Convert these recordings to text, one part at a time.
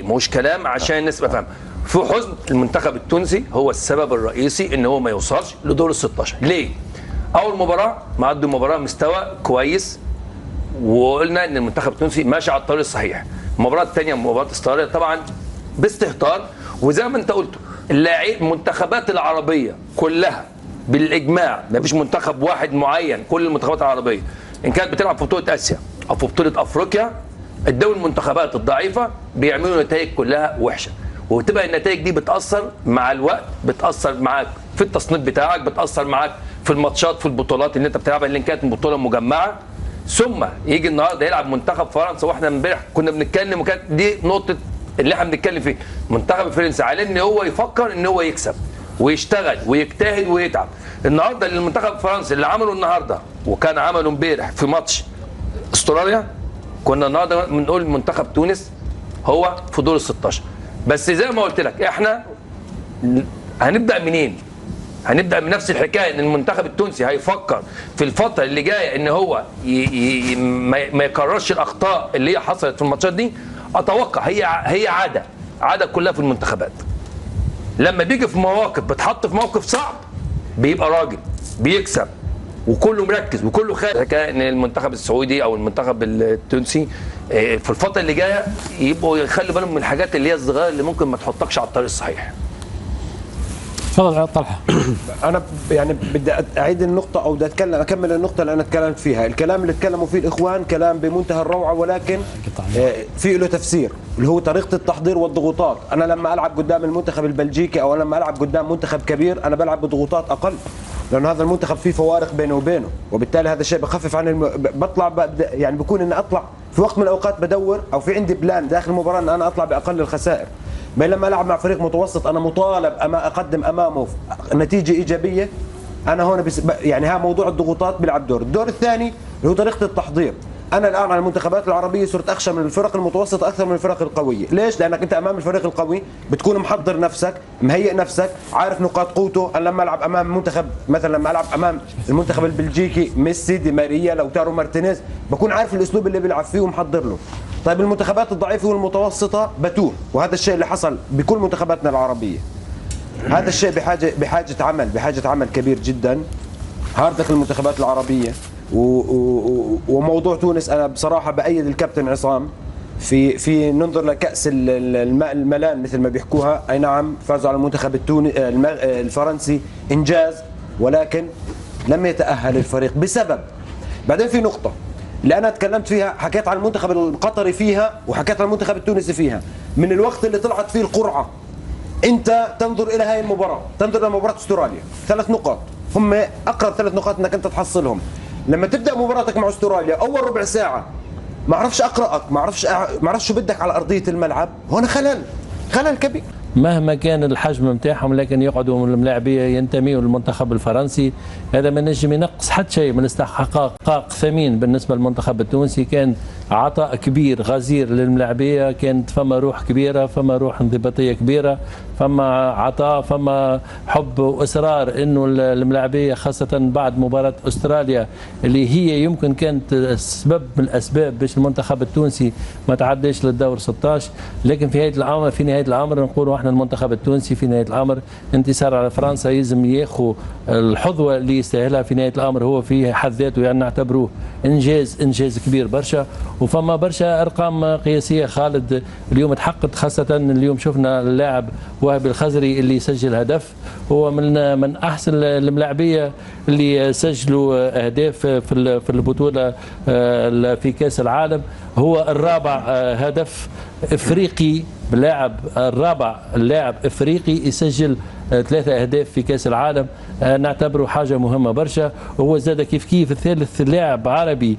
مش كلام عشان الناس تبقى فاهمه. في حزن المنتخب التونسي هو السبب الرئيسي ان هو ما يوصلش لدور ال 16. ليه؟ اول مباراه معدي مباراه مستوى كويس، وقلنا ان المنتخب التونسي ماشي على الطريق الصحيح. المباراه الثانيه مباراه استراليا طبعا باستهتار، وزي ما انت قلت المنتخبات العربيه كلها بالاجماع، ما فيش منتخب واحد معين، كل المنتخبات العربيه ان كانت بتلعب في بطوله اسيا او في بطوله افريقيا، الدول المنتخبات الضعيفه بيعملوا نتائج كلها وحشه، وتبقى النتائج دي بتاثر مع الوقت، بتاثر معاك في التصنيف بتاعك، بتاثر معاك في الماتشات، في البطولات اللي انت بتلعبها اللي كانت بطوله مجمعه. ثم يجي النهارده يلعب منتخب فرنسا، واحنا امبارح كنا بنتكلم وكانت دي نقطه اللي احنا بنتكلم فيه، المنتخب الفرنسي عليه ان هو يفكر ان هو يكسب ويشتغل ويجتهد ويتعب. النهارده المنتخب الفرنسي اللي عمله النهارده وكان عمله امبارح في ماتش استراليا، كنا النهارده بنقول منتخب تونس هو في دور ال 16. بس زي ما قلت لك احنا هنبدا منين؟ هنبدا من نفس الحكايه، ان المنتخب التونسي هيفكر في الفتره اللي جايه ان هو ما يكررش الاخطاء اللي هي حصلت في الماتشات دي. اتوقع هي عاده كلها في المنتخبات، لما بيجي في مواقف بتحط في موقف صعب بيبقى راجل بيكسب وكله مركز وكله خايف. ان المنتخب السعودي او المنتخب التونسي في الفتره اللي جايه يبقوا يخلي بالهم من الحاجات اللي هي الصغيره اللي ممكن ما تحطكش على الطريق الصحيح. تفضل طلحه. انا يعني بدي اعيد النقطه او بدي اكمل النقطه اللي انا تكلمت فيها. الكلام اللي تكلموا فيه الاخوان كلام بمنتهى الروعه، ولكن في له تفسير اللي هو طريقه التحضير والضغوطات. انا لما العب قدام المنتخب البلجيكي او لما العب قدام منتخب كبير انا بلعب بضغوطات اقل، لانه هذا المنتخب فيه فوارق بينه وبينه، وبالتالي هذا الشيء بخفف عن بطلع يعني بكون اني اطلع في وقت من الاوقات بدور او في عندي بلان داخل المباراه ان انا اطلع باقل الخسائر. بينما لما العب مع فريق متوسط انا مطالب اقدم امامه نتيجه ايجابيه، انا هون يعني ها موضوع الضغوطات بيلعب دور. الدور الثاني اللي هو طريقه التحضير. انا الان على المنتخبات العربيه صرت اخشى من الفرق المتوسطه اكثر من الفرق القويه. ليش؟ لانك انت امام الفريق القوي بتكون محضر نفسك، مهيئ نفسك، عارف نقاط قوته. انا لما العب امام منتخب مثلا لما العب امام المنتخب البلجيكي ميسي دي ماريا لوتارو مارتينيز بكون عارف الاسلوب اللي بيلعب فيه ومحضر له. طيب المنتخبات الضعيفه والمتوسطه بتوه، وهذا الشيء اللي حصل بكل منتخباتنا العربيه. هذا الشيء بحاجه عمل كبير جدا هاردك المنتخبات العربيه. وموضوع تونس انا بصراحه بايد الكابتن عصام في ننظر لكاس الماء الملان مثل ما بيحكوها. اي نعم فازوا على المنتخب الفرنسي انجاز، ولكن لم يتاهل الفريق بسبب. بعدين في نقطه اللي انا تكلمت فيها، حكيت عن المنتخب القطري فيها وحكيت عن المنتخب التونسي فيها. من الوقت اللي طلعت فيه القرعه انت تنظر الى هاي المباراه، تنظر الى مباراه استراليا، 3 نقاط هم اقرب 3 نقاط انك انت تحصلهم. لما تبدا مباراتك مع استراليا اول ربع ساعه ما اعرفش اقراك، ما اعرفش شو بدك على ارضيه الملعب، هون خلل كبير. مهما كان الحجم نتاعهم لكن يقعدوا اللاعبيه ينتميوا للمنتخب الفرنسي، هذا ما نجم ينقص حتى شيء من استحقاق ثمين بالنسبه للمنتخب التونسي. كان عطاء كبير غزير للملاعبيه، كانت فما روح كبيره، فما روح انضباطيه كبيره، فما عطاء، فما حب واصرار انه الملاعبيه خاصه بعد مباراه استراليا اللي هي يمكن كانت سبب من الاسباب باش المنتخب التونسي ما تعداش للدور 16. لكن في نهايه الامر نقولوا احنا المنتخب التونسي في نهايه الامر انتصار على فرنسا يلزم ياخذ الحظوه اللي يستاهلها في نهايه الامر، هو في حد ذاته يعني نعتبروه انجاز كبير برشا. وفما برشا ارقام قياسيه خالد اليوم تحققت، خاصه اليوم شفنا اللاعب وهب الخزري اللي سجل هدف، هو من احسن الملاعبيه اللي سجلوا اهداف في البطوله في كاس العالم. هو الرابع هدف افريقي الرابع لاعب افريقي يسجل 3 أهداف في كاس العالم، نعتبره حاجه مهمه برشا. وهو زاد كيف الثالث لاعب عربي،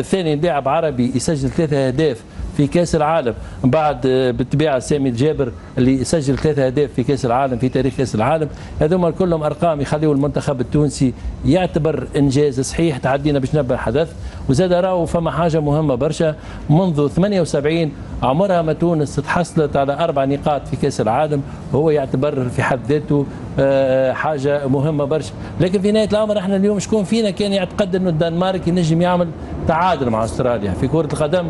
ثاني لاعب عربي يسجل 3 أهداف في كاس العالم بعد بالطبيعه سامي الجابر اللي سجل 3 أهداف في كاس العالم في تاريخ كاس العالم. هذوما كلهم ارقام يخليوا المنتخب التونسي يعتبر انجاز صحيح. تعدينا باش نبدا حدث، وزاد راهو فما حاجه مهمه برشا. منذ 78 عمرها ما تونس تحصلت على 4 نقاط في كاس العالم، وهو يعتبر في حد ذاته حاجه مهمه برشا. لكن في نهايه الامر احنا اليوم شكون فينا كان يعتقد انه الدنمارك ينجم يعمل تعادل مع استراليا في كره القدم؟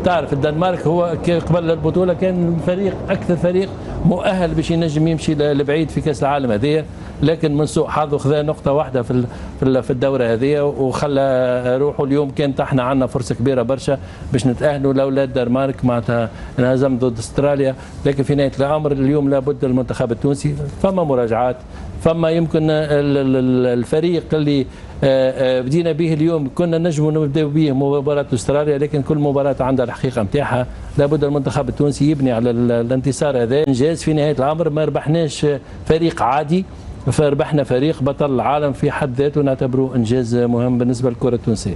تعرف الدنمارك هو قبل البطوله كان الفريق اكثر فريق مؤهل باش ينجم يمشي لبعيد في كاس العالم هذه، لكن من سوء حظه خذا نقطه واحده في الدوره هذه وخلى روحه. اليوم كانت احنا عندنا فرصه كبيره برشا باش نتاهلوا لولا الدنمارك معناتها انهزم ضد استراليا، لكن في نهايه الامر اليوم لابد المنتخب التونسي فما مراجعات، فما يمكن الفريق اللي بدينا به اليوم كنا نجموا نبداو به مباراه استراليا، لكن كل مباراه عندها الحقيقه نتاعها. لابد المنتخب التونسي يبني على الانتصار هذا. انجاز في نهايه الامر، ما ربحناش فريق عادي، فربحنا فريق بطل العالم في حد ذاته، نعتبره انجاز مهم بالنسبه للكره التونسيه.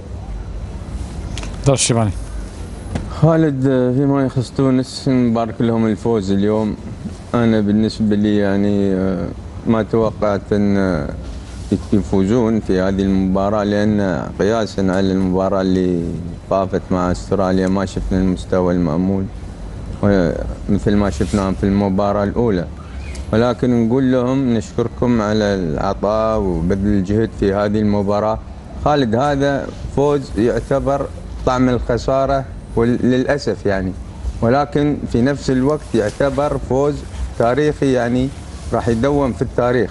دار الشيباني. خالد، فيما يخص تونس نبارك لهم الفوز اليوم. انا بالنسبه لي يعني ما توقعت ان يفوزون في هذه المباراه، لان قياسا على المباراه اللي طافت مع استراليا ما شفنا المستوى المأمول مثل ما شفناه في المباراه الاولى، ولكن نقول لهم نشكركم على العطاء وبذل الجهد في هذه المباراه. خالد، هذا فوز يعتبر طعم الخساره للاسف يعني، ولكن في نفس الوقت يعتبر فوز تاريخي يعني راح يدوم في التاريخ.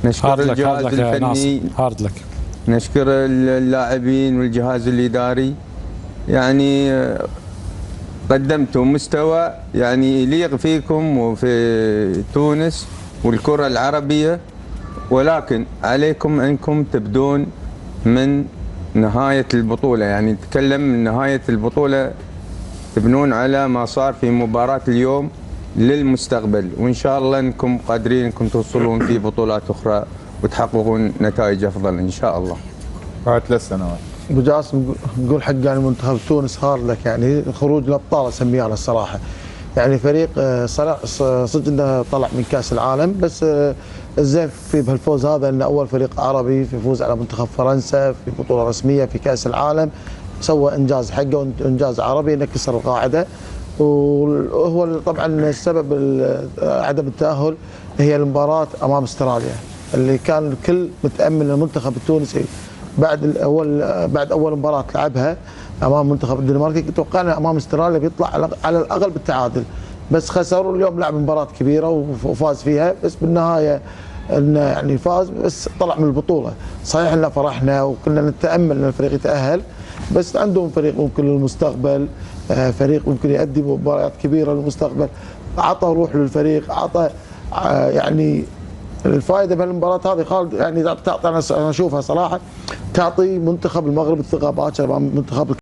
نشكر الجهاز الفني، نشكر اللاعبين والجهاز الاداري، يعني قدمتوا مستوى يعني يليق فيكم وفي تونس والكرة العربية، ولكن عليكم انكم تبدون من نهاية البطولة، يعني نتكلم من نهاية البطولة تبنون على ما صار في مباراة اليوم للمستقبل، وإن شاء الله أنكم قادرين أنكم توصلون في بطولات أخرى وتحققون نتائج أفضل إن شاء الله. بعد 3 سنوات. ابو جاسم نقول حق يعني منتخب تونس هار لك، يعني خروج الابطال اسميه انا الصراحه. يعني فريق صدق انه طلع من كاس العالم، بس الزين في بهالفوز هذا انه اول فريق عربي يفوز على منتخب فرنسا في بطوله رسميه في كاس العالم، سوى انجاز حقه وانجاز عربي انه كسر القاعده. وهو طبعا السبب عدم التاهل هي المباراه امام استراليا اللي كان الكل متامل المنتخب التونسي بعد اول مباراه لعبها امام منتخب الدنمارك توقعنا امام استراليا بيطلع على الاقل بالتعادل، بس خسروا. اليوم لعب مباراه كبيره وفاز فيها، بس بالنهايه انه يعني فاز بس طلع من البطوله. صحيح ان فرحنا وكنا نتامل ان الفريق يتاهل، بس عندهم فريق ممكن للمستقبل، فريق ممكن يؤدي مباريات كبيره للمستقبل. عطى روح للفريق، عطى يعني الفائده من المباراه هذه خالد، يعني تعطي انا اشوفها صراحه تعطي منتخب المغرب الثقه باكر امام منتخب